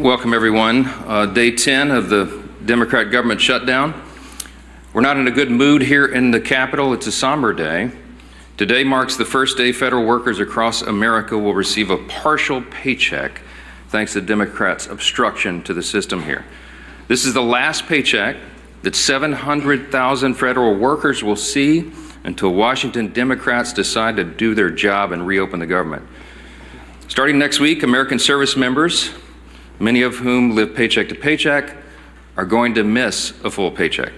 Welcome, everyone. Day 10 of the Democrat government shutdown. We're not in a good mood here in the Capitol. It's a somber day. Today marks the first day federal workers across America will receive a partial paycheck thanks to Democrats' obstruction to the system here. This is the last paycheck that 700,000 federal workers will see until Washington Democrats decide to do their job and reopen the government. Starting next week, American service members, many of whom live paycheck to paycheck, are going to miss a full paycheck.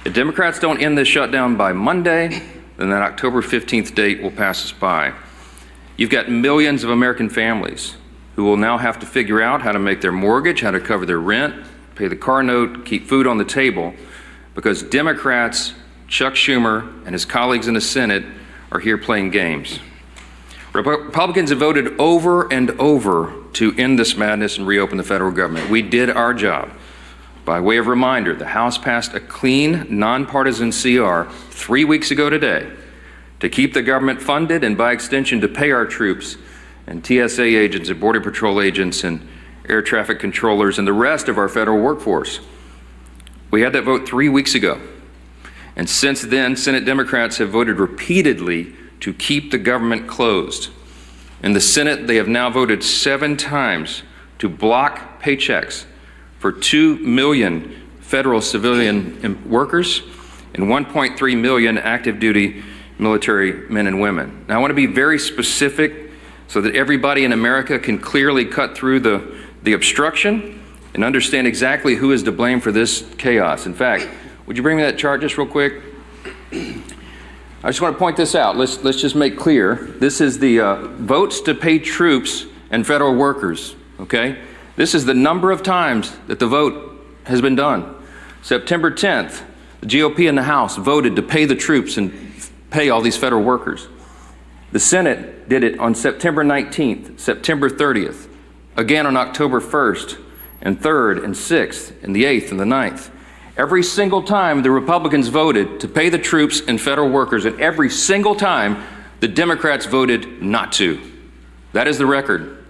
If Democrats don't end this shutdown by Monday, then that October 15th date will pass us by. You've got millions of American families who will now have to figure out how to make their mortgage, how to cover their rent, pay the car note, keep food on the table, because Democrats, Chuck Schumer and his colleagues in the Senate are here playing games. Republicans have voted over and over to end this madness and reopen the federal government. We did our job. By way of reminder, the House passed a clean, nonpartisan CR 3 weeks ago today to keep the government funded and, by extension, to pay our troops and TSA agents and Border Patrol agents and air traffic controllers and the rest of our federal workforce. We had that vote 3 weeks ago. And since then, Senate Democrats have voted repeatedly to keep the government closed. In the Senate, they have now voted 7 times to block paychecks for 2 million federal civilian workers and 1.3 million active duty military men and women. Now, I want to be very specific so that everybody in America can clearly cut through the obstruction and understand exactly who is to blame for this chaos. In fact, would you bring me that chart just real quick? I just want to point this out. Let's just make clear. This is the votes to pay troops and federal workers, okay? This is the number of times that the vote has been done. September 10th, the GOP in the House voted to pay the troops and pay all these federal workers. The Senate did it on September 19th, September 30th, again on October 1st, and 3rd, and 6th, and the 8th, and the 9th. Every single time the Republicans voted to pay the troops and federal workers, and every single time the Democrats voted not to. That is the record.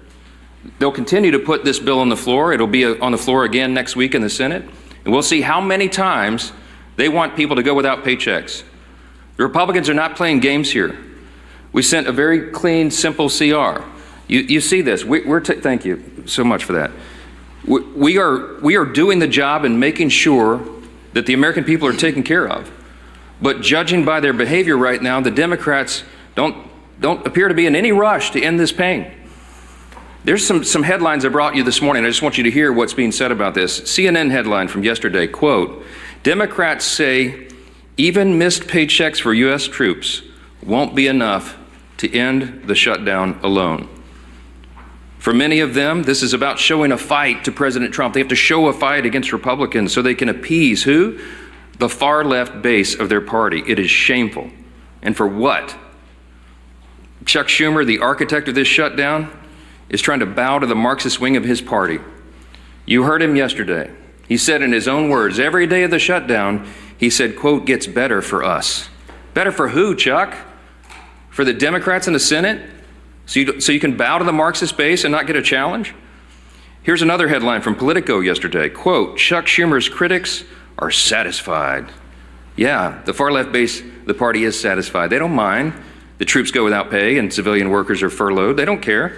They'll continue to put this bill on the floor. It'll be on the floor again next week in the Senate, and we'll see how many times they want people to go without paychecks. The Republicans are not playing games here. We sent a very clean, simple CR. You see this. Thank you so much for that. We are doing the job and making sure that the American people are taken care of. But judging by their behavior right now, the Democrats don't appear to be in any rush to end this pain. There's some headlines I brought you this morning. I just want you to hear what's being said about this. CNN headline from yesterday, quote, Democrats say even missed paychecks for U.S. troops won't be enough to end the shutdown alone. For many of them, this is about showing a fight to President Trump. They have to show a fight against Republicans so they can appease who? The far left base of their party. It is shameful. And for what? Chuck Schumer, the architect of this shutdown, is trying to bow to the Marxist wing of his party. You heard him yesterday. He said in his own words, every day of the shutdown, he said, quote, gets better for us. Better for who, Chuck? For the Democrats in the Senate? So you can bow to the Marxist base and not get a challenge? Here's another headline from Politico yesterday. Quote, Chuck Schumer's critics are satisfied. Yeah, the far left base of the party is satisfied. They don't mind. The troops go without pay and civilian workers are furloughed. They don't care.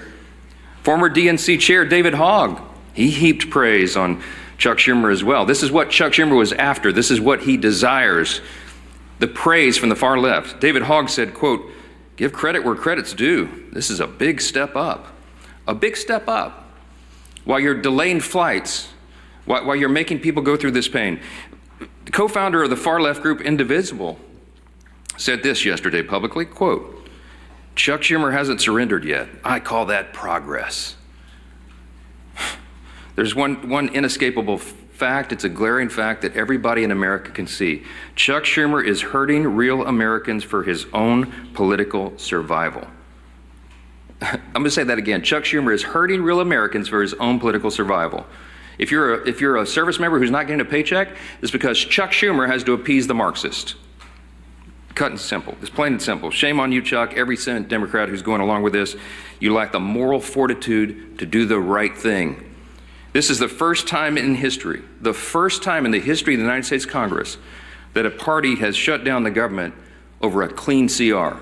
Former DNC chair David Hogg, he heaped praise on Chuck Schumer as well. This is what Chuck Schumer was after. This is what he desires. The praise from the far left. David Hogg said, quote, give credit where credit's due. This is a big step up. A big step up. While you're delaying flights, while you're making people go through this pain. The co-founder of the far left group Indivisible said this yesterday publicly, quote, Chuck Schumer hasn't surrendered yet. I call that progress. There's one inescapable fact, it's a glaring fact that everybody in America can see. Chuck Schumer is hurting real Americans for his own political survival. I'm going to say that again. Chuck Schumer is hurting real Americans for his own political survival. If you're a service member who's not getting a paycheck, it's because Chuck Schumer has to appease the Marxist. Cut and simple. It's plain and simple. Shame on you, Chuck. Every Senate Democrat who's going along with this, you lack the moral fortitude to do the right thing. This is the first time in history, the first time in the history of the United States Congress, that a party has shut down the government over a clean CR.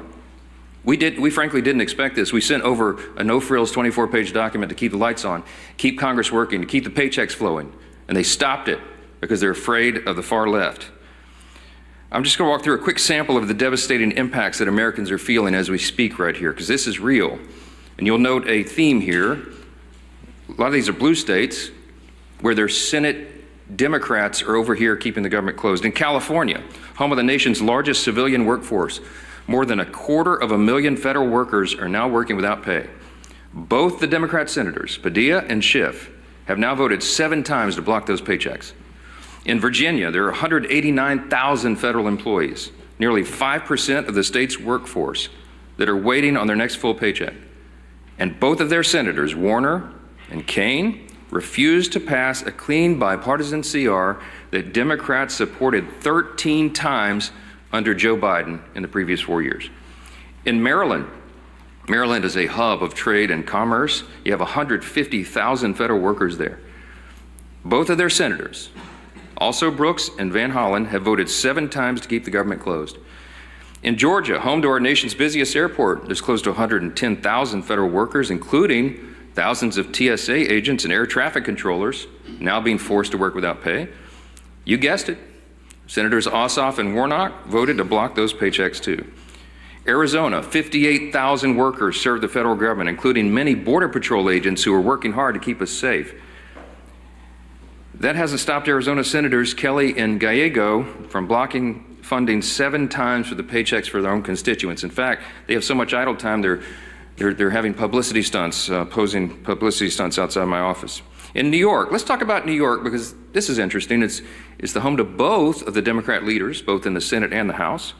We frankly didn't expect this. We sent over a no-frills 24-page document to keep the lights on, keep Congress working, to keep the paychecks flowing, and they stopped it because they're afraid of the far left. I'm just going to walk through a quick sample of the devastating impacts that Americans are feeling as we speak right here, because this is real. And you'll note a theme here. A lot of these are blue states where their Senate Democrats are over here keeping the government closed. In California, home of the nation's largest civilian workforce, more than 250,000 federal workers are now working without pay. Both the Democrat senators, Padilla and Schiff, have now voted 7 times to block those paychecks. In Virginia, there are 189,000 federal employees, nearly 5% of the state's workforce, that are waiting on their next full paycheck. And both of their senators, Warner and Kaine, refused to pass a clean bipartisan CR that Democrats supported 13 times under Joe Biden in the previous 4 years. In Maryland, Maryland is a hub of trade and commerce. You have 150,000 federal workers there. Both of their senators, also Brooks and Van Hollen, have voted 7 times to keep the government closed. In Georgia, home to our nation's busiest airport, there's close to 110,000 federal workers, including thousands of TSA agents and air traffic controllers now being forced to work without pay. You guessed it. Senators Ossoff and Warnock voted to block those paychecks too. Arizona, 58,000 workers serve the federal government, including many Border Patrol agents who are working hard to keep us safe. That hasn't stopped Arizona Senators Kelly and Gallego from blocking funding 7 times for the paychecks for their own constituents. In fact, they have so much idle time, they're having publicity stunts, posing publicity stunts outside my office. In New York, let's talk about New York because this is interesting. It's the home to both of the Democrat leaders, both in the Senate and the House.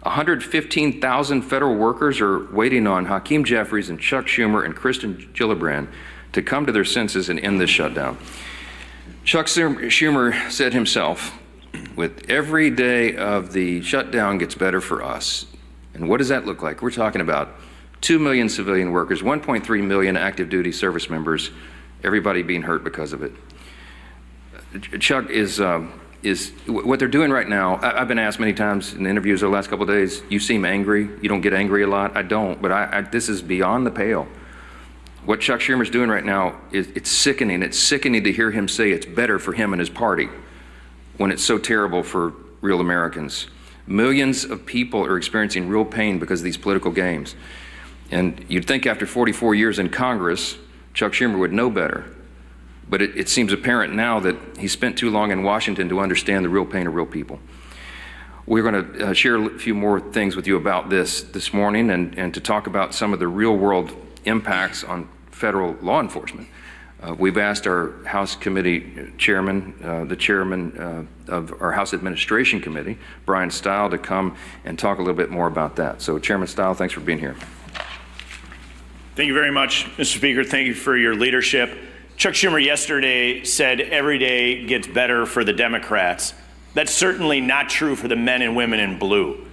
115,000 federal workers are waiting on Hakeem Jeffries and Chuck Schumer and Kristen Gillibrand to come to their senses and end this shutdown. Chuck Schumer said himself, with every day of the shutdown gets better for us. And what does that look like? We're talking about 2 million civilian workers, 1.3 million active duty service members, everybody being hurt because of it. Chuck is what they're doing right now. I've been asked many times in interviews over the last couple of days, you seem angry. You don't get angry a lot. I don't, but this is beyond the pale. What Chuck Schumer's doing right now, it's sickening. It's sickening to hear him say it's better for him and his party when it's so terrible for real Americans. Millions of people are experiencing real pain because of these political games. And you'd think after 44 years in Congress, Chuck Schumer would know better. But it seems apparent now that he spent too long in Washington to understand the real pain of real people. We're going to share a few more things with you about this morning and to talk about some of the real world impacts on federal law enforcement. We've asked our House Committee Chairman, the Chairman of our House Administration Committee, Brian Stile, to come and talk a little bit more about that. So Chairman Stile, thanks for being here. Thank you very much, Mr. Speaker. Thank you for your leadership. Chuck Schumer yesterday said every day gets better for the Democrats. That's certainly not true for the men and women in blue.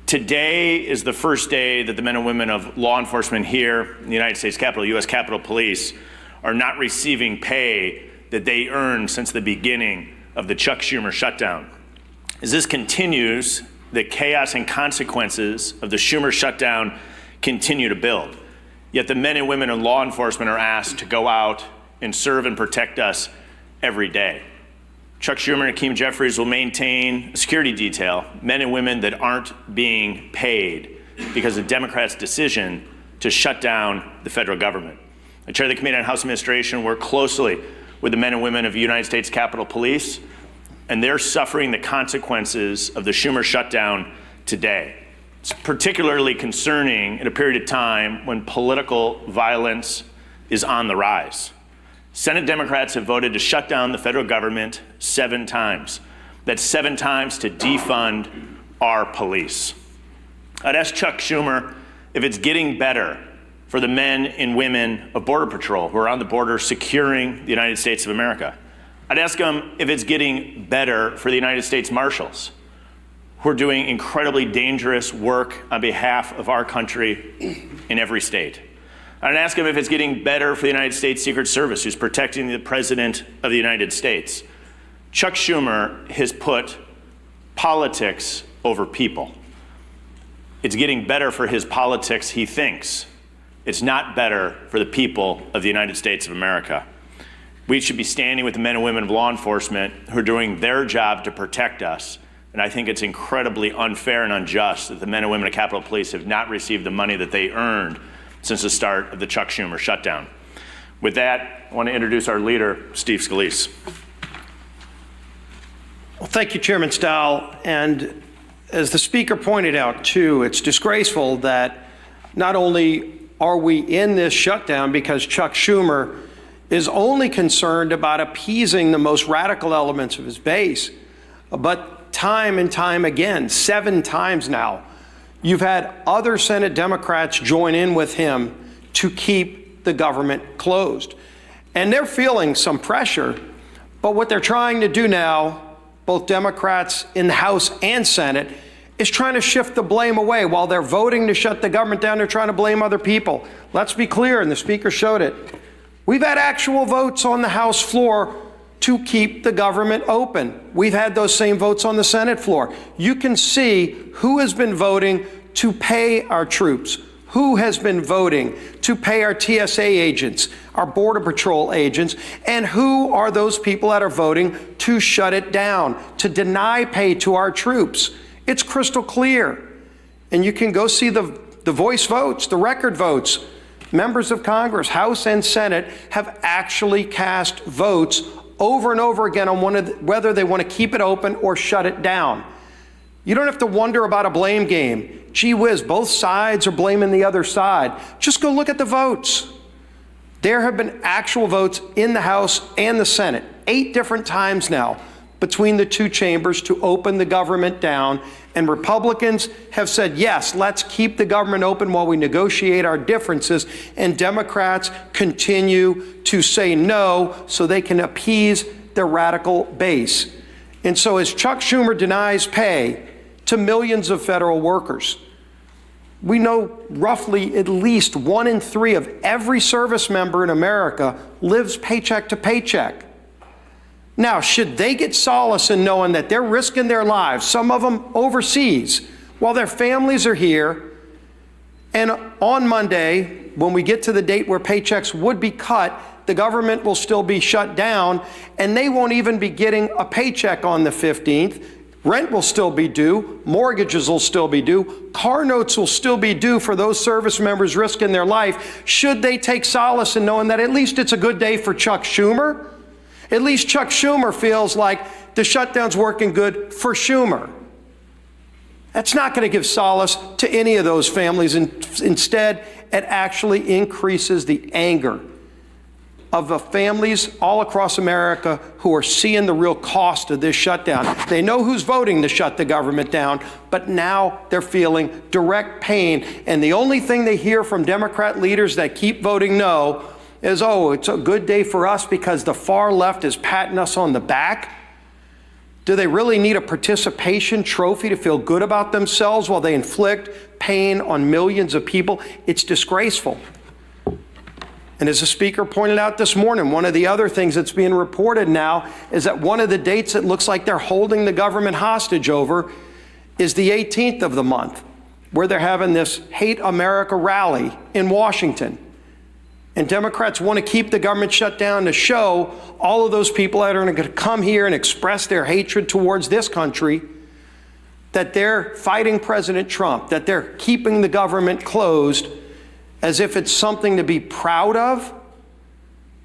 Today is the first day that the men and women of law enforcement here in the United States Capitol, U.S. Capitol Police, are not receiving pay that they earned since the beginning of the Chuck Schumer shutdown. As this continues, the chaos and consequences of the Schumer shutdown continue to build. Yet the men and women in law enforcement are asked to go out and serve and protect us every day. Chuck Schumer and Hakeem Jeffries will maintain a security detail, men and women that aren't being paid because of Democrats' decision to shut down the federal government. I chair the Committee on House Administration, work closely with the men and women of the United States Capitol Police, and they're suffering the consequences of the Schumer shutdown today. It's particularly concerning in a period of time when political violence is on the rise. Senate Democrats have voted to shut down the federal government 7 times. That's 7 times to defund our police. I'd ask Chuck Schumer if it's getting better for the men and women of Border Patrol who are on the border securing the United States of America. I'd ask him if it's getting better for the United States Marshals who are doing incredibly dangerous work on behalf of our country in every state. I'd ask him if it's getting better for the United States Secret Service, who's protecting the President of the United States. Chuck Schumer has put politics over people. It's getting better for his politics, he thinks. It's not better for the people of the United States of America. We should be standing with the men and women of law enforcement who are doing their job to protect us. And I think it's incredibly unfair and unjust that the men and women of Capitol Police have not received the money that they earned since the start of the Chuck Schumer shutdown. With that, I want to introduce our leader, Steve Scalise. Well, thank you, Chairman Stahl. And as the Speaker pointed out, too, it's disgraceful that not only are we in this shutdown because Chuck Schumer is only concerned about appeasing the most radical elements of his base, but time and time again, 7 times now, you've had other Senate Democrats join in with him to keep the government closed. And they're feeling some pressure, but what they're trying to do now, both Democrats in the House and Senate, is trying to shift the blame away. While they're voting to shut the government down, they're trying to blame other people. Let's be clear, and the Speaker showed it. We've had actual votes on the House floor to keep the government open. We've had those same votes on the Senate floor. You can see who has been voting to pay our troops, who has been voting to pay our TSA agents, our Border Patrol agents, and who are those people that are voting to shut it down, to deny pay to our troops. It's crystal clear. And you can go see the voice votes, the record votes. Members of Congress, House and Senate, have actually cast votes over and over again on whether they want to keep it open or shut it down. You don't have to wonder about a blame game. Gee whiz, both sides are blaming the other side. Just go look at the votes. There have been actual votes in the House and the Senate, 8 different times now, between the 2 chambers to open the government down, and Republicans have said, yes, let's keep the government open while we negotiate our differences, and Democrats continue to say no so they can appease their radical base. And so as Chuck Schumer denies pay to millions of federal workers, we know roughly at least 1 in 3 of every service member in America lives paycheck to paycheck. Now, should they get solace in knowing that they're risking their lives, some of them overseas, while their families are here, and on Monday, when we get to the date where paychecks would be cut, the government will still be shut down, and they won't even be getting a paycheck on the 15th. Rent will still be due, mortgages will still be due, car notes will still be due for those service members risking their life. Should they take solace in knowing that at least it's a good day for Chuck Schumer? At least Chuck Schumer feels like the shutdown's working good for Schumer. That's not going to give solace to any of those families. Instead, it actually increases the anger of the families all across America who are seeing the real cost of this shutdown. They know who's voting to shut the government down, but now they're feeling direct pain. And the only thing they hear from Democrat leaders that keep voting no is, oh, it's a good day for us because the far left is patting us on the back. Do they really need a participation trophy to feel good about themselves while they inflict pain on millions of people? It's disgraceful. And as the Speaker pointed out this morning, one of the other things that's being reported now is that one of the dates that looks like they're holding the government hostage over is the 18th of the month, where they're having this Hate America rally in Washington. And Democrats want to keep the government shut down to show all of those people that are going to come here and express their hatred towards this country that they're fighting President Trump, that they're keeping the government closed as if it's something to be proud of.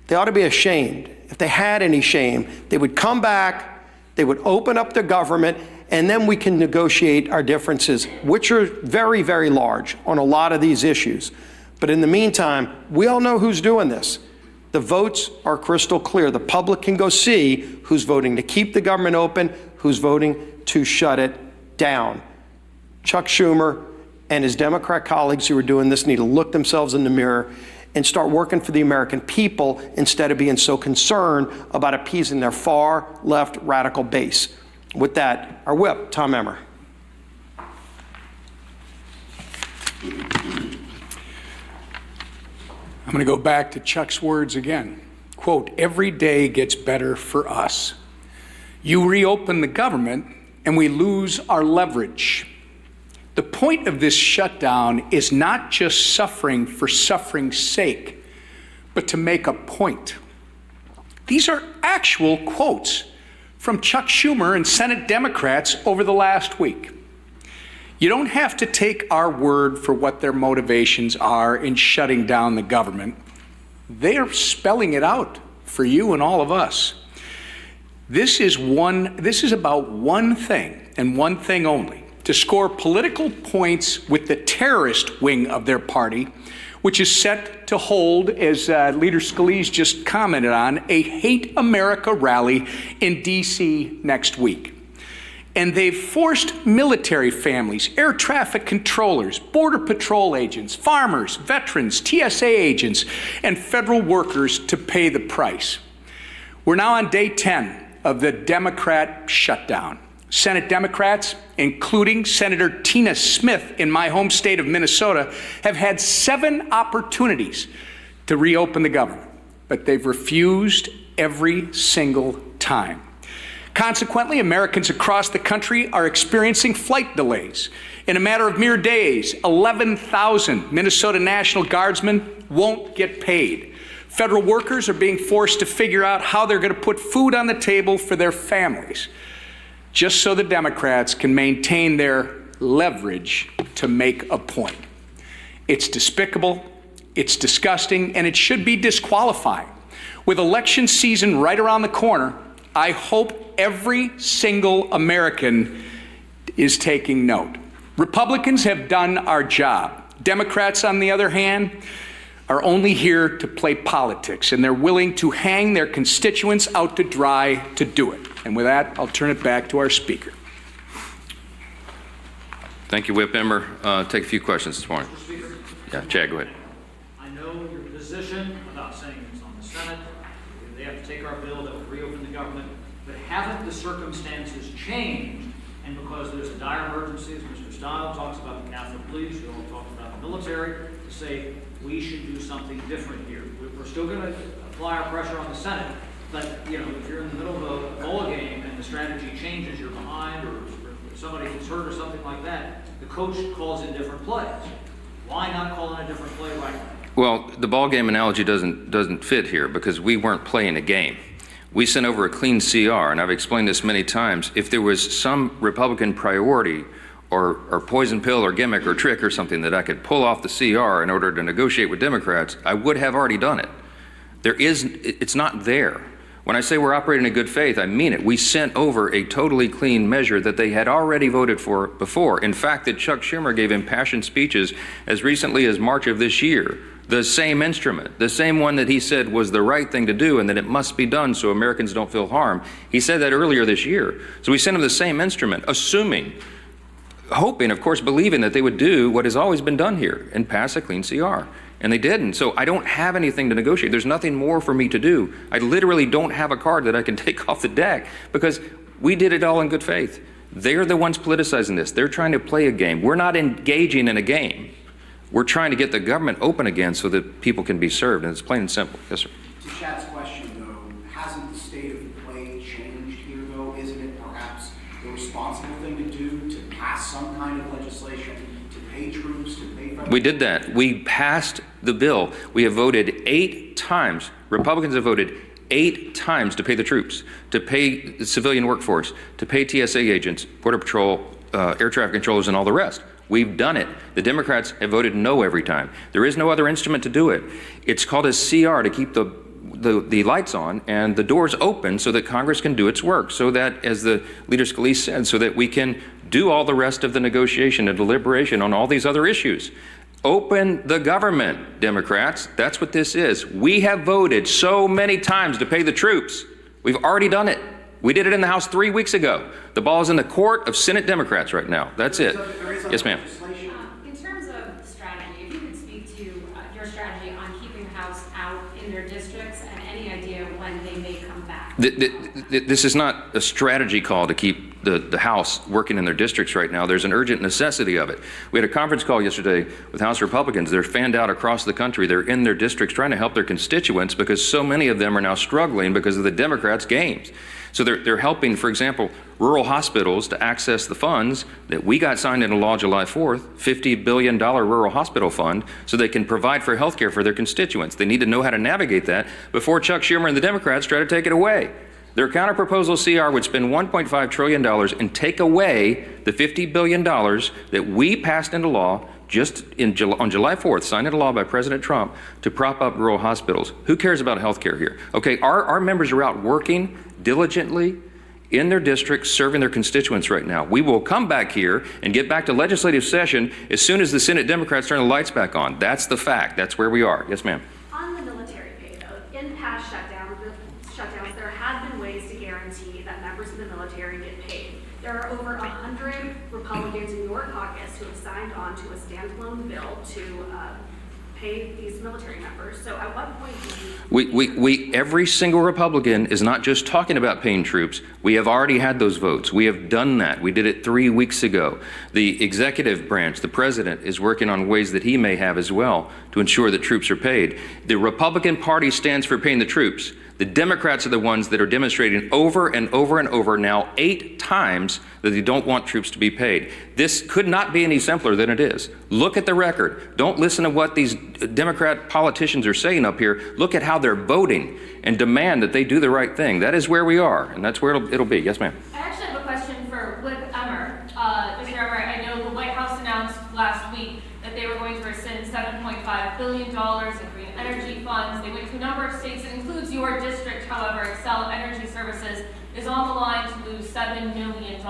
They ought to be ashamed. If they had any shame, they would come back, they would open up the government, and then we can negotiate our differences, which are very, very large on a lot of these issues. But in the meantime, we all know who's doing this. The votes are crystal clear. The public can go see who's voting to keep the government open, who's voting to shut it down. Chuck Schumer and his Democrat colleagues who are doing this need to look themselves in the mirror and start working for the American people instead of being so concerned about appeasing their far left radical base. With that, our whip, Tom Emmer. I'm going to go back to Chuck's words again. Quote, every day gets better for us. You reopen the government and we lose our leverage. The point of this shutdown is not just suffering for suffering's sake, but to make a point. These are actual quotes from Chuck Schumer and Senate Democrats over the last week. You don't have to take our word for what their motivations are in shutting down the government. They are spelling it out for you and all of us. This is about one thing and one thing only: to score political points with the terrorist wing of their party, which is set to hold, as Leader Scalise just commented on, a Hate America rally in D.C. next week. And they've forced military families, air traffic controllers, Border Patrol agents, farmers, veterans, TSA agents, and federal workers to pay the price. We're now on day 10 of the Democrat shutdown. Senate Democrats, including Senator Tina Smith in my home state of Minnesota, have had 7 opportunities to reopen the government, but they've refused every single time. Consequently, Americans across the country are experiencing flight delays. In a matter of mere days, 11,000 Minnesota National Guardsmen won't get paid. Federal workers are being forced to figure out how they're going to put food on the table for their families, just so the Democrats can maintain their leverage to make a point. It's despicable, it's disgusting, and it should be disqualifying. With election season right around the corner, I hope every single American is taking note. Republicans have done our job. Democrats, on the other hand, are only here to play politics, and they're willing to hang their constituents out to dry to do it. And with that, I'll turn it back to our speaker. Thank you, Whip Emmer. Take a few questions this morning. Mr. Speaker? Yeah, Chad, go ahead. I know your position about saying it's on the Senate. They have to take our bill that would reopen the government. But haven't the circumstances changed? And because there's a dire emergency, as Mr. Stiles talks about the Catholic police, you all talk about the military, to say we should do something different here. We're still going to apply our pressure on the Senate. But, you know, if you're in the middle of a bowl game and the strategy changes, you're behind, or if somebody gets hurt or something like that, the coach calls in different plays. Why not call in a different play right now? Well, the ball game analogy doesn't fit here because we weren't playing a game. We sent over a clean CR, and I've explained this many times. If there was some Republican priority or poison pill or gimmick or trick or something that I could pull off the CR in order to negotiate with Democrats, I would have already done it. It's not there. When I say we're operating in good faith, I mean it. We sent over a totally clean measure that they had already voted for before. In fact, that Chuck Schumer gave impassioned speeches as recently as March of this year. The same instrument, the same one that he said was the right thing to do and that it must be done so Americans don't feel harm. He said that earlier this year. So we sent him the same instrument, hoping, of course, believing that they would do what has always been done here and pass a clean CR. And they didn't. So I don't have anything to negotiate. There's nothing more for me to do. I literally don't have a card that I can take off the deck because we did it all in good faith. They're the ones politicizing this. They're trying to play a game. We're not engaging in a game. We're trying to get the government open again so that people can be served, and it's plain and simple. Yes, sir. To Chad's question, though, hasn't the state of play changed here, though? Isn't it perhaps the responsible thing to do to pass some kind of legislation to pay troops, to pay federal... We did that. We passed the bill. We have voted 8 times. Republicans have voted 8 times to pay the troops, to pay the civilian workforce, to pay TSA agents, Border Patrol, air traffic controllers, and all the rest. We've done it. The Democrats have voted no every time. There is no other instrument to do it. It's called a CR to keep the lights on and the doors open so that Congress can do its work, so that, as the Leader Scalise said, so that we can do all the rest of the negotiation and deliberation on all these other issues. Open the government, Democrats. That's what this is. We have voted so many times to pay the troops. We've already done it. We did it in the House 3 weeks ago. The ball is in the court of Senate Democrats right now. That's it. Yes, ma'am. In terms of strategy, if you could speak to your strategy on keeping the House out in their districts and any idea when they may come back. This is not a strategy call to keep the House working in their districts right now. There's an urgent necessity of it. We had a conference call yesterday with House Republicans. They're fanned out across the country. They're in their districts trying to help their constituents because so many of them are now struggling because of the Democrats' games. So they're helping, for example, rural hospitals to access the funds that we got signed into law July 4th, $50 billion rural hospital fund, so they can provide for health care for their constituents. They need to know how to navigate that before Chuck Schumer and the Democrats try to take it away. Their counterproposal CR would spend $1.5 trillion and take away the $50 billion that we passed into law just on July 4th, signed into law by President Trump to prop up rural hospitals. Who cares about health care here? Okay, our members are out working diligently in their districts, serving their constituents right now. We will come back here and get back to legislative session as soon as the Senate Democrats turn the lights back on. That's the fact. That's where we are. Yes, ma'am. On the military pay, though, in past shutdowns, there have been ways to guarantee that members of the military get paid. There are over 100 Republicans in your caucus who have signed on to a standalone bill to pay these military members. So at what point do you... Every single Republican is not just talking about paying troops. We have already had those votes. We have done that. We did it 3 weeks ago. The executive branch, the president, is working on ways that he may have as well to ensure that troops are paid. The Republican Party stands for paying the troops. The Democrats are the ones that are demonstrating over and over and over now 8 times that they don't want troops to be paid. This could not be any simpler than it is. Look at the record. Don't listen to what these Democrat politicians are saying up here. Look at how they're voting and demand that they do the right thing. That is where we are, and that's where it'll be. Yes, ma'am. I actually have a question for Whip Emmer. Mr. Emmer, I know the White House announced last week that they were going to rescind $7.5 billion in green energy funds. They went to a number of states. It includes your district, however. Excel Energy Services is on the line to lose $7 million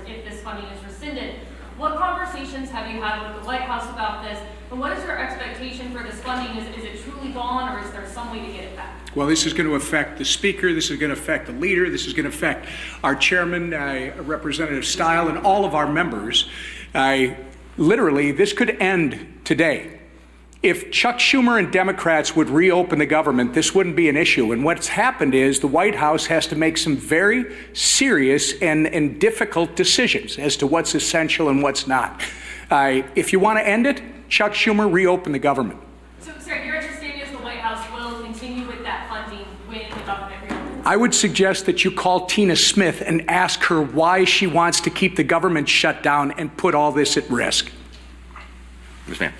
if this funding is rescinded. What conversations have you had with the White House about this? And what is your expectation for this funding? Is it truly gone, or is there some way to get it back? Well, this is going to affect the Speaker, this is going to affect the Leader, this is going to affect our Chairman, Representative Stile, and all of our members. Literally, this could end today. If Chuck Schumer and Democrats would reopen the government, this wouldn't be an issue. And what's happened is the White House has to make some very serious and difficult decisions as to what's essential and what's not. If you want to end it, Chuck Schumer, reopen the government. So, sir, your understanding is the White House will continue with that funding when the government reopens? I would suggest that you call Tina Smith and ask her why she wants to keep the government shut down and put all this at risk. Yes, ma'am.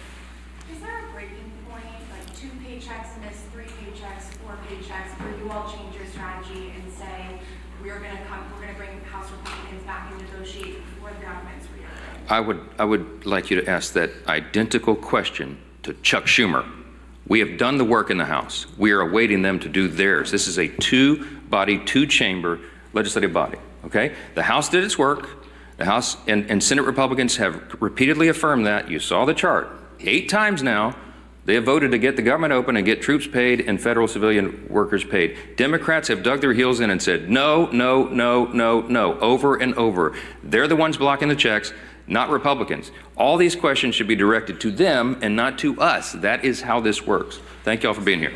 Is there a breaking point, like 2 paychecks miss, 3 paychecks, 4 paychecks, where you all change your strategy and say we're going to bring House Republicans back and negotiate before the government's reopened? I would like you to ask that identical question to Chuck Schumer. We have done the work in the House. We are awaiting them to do theirs. This is a 2-body, 2-chamber legislative body, okay? The House did its work. The House and Senate Republicans have repeatedly affirmed that. You saw the chart. 8 times now, they have voted to get the government open and get troops paid and federal civilian workers paid. Democrats have dug their heels in and said, no, no, no, no, no, over and over. They're the ones blocking the checks, not Republicans. All these questions should be directed to them and not to us. That is how this works. Thank you all for being here.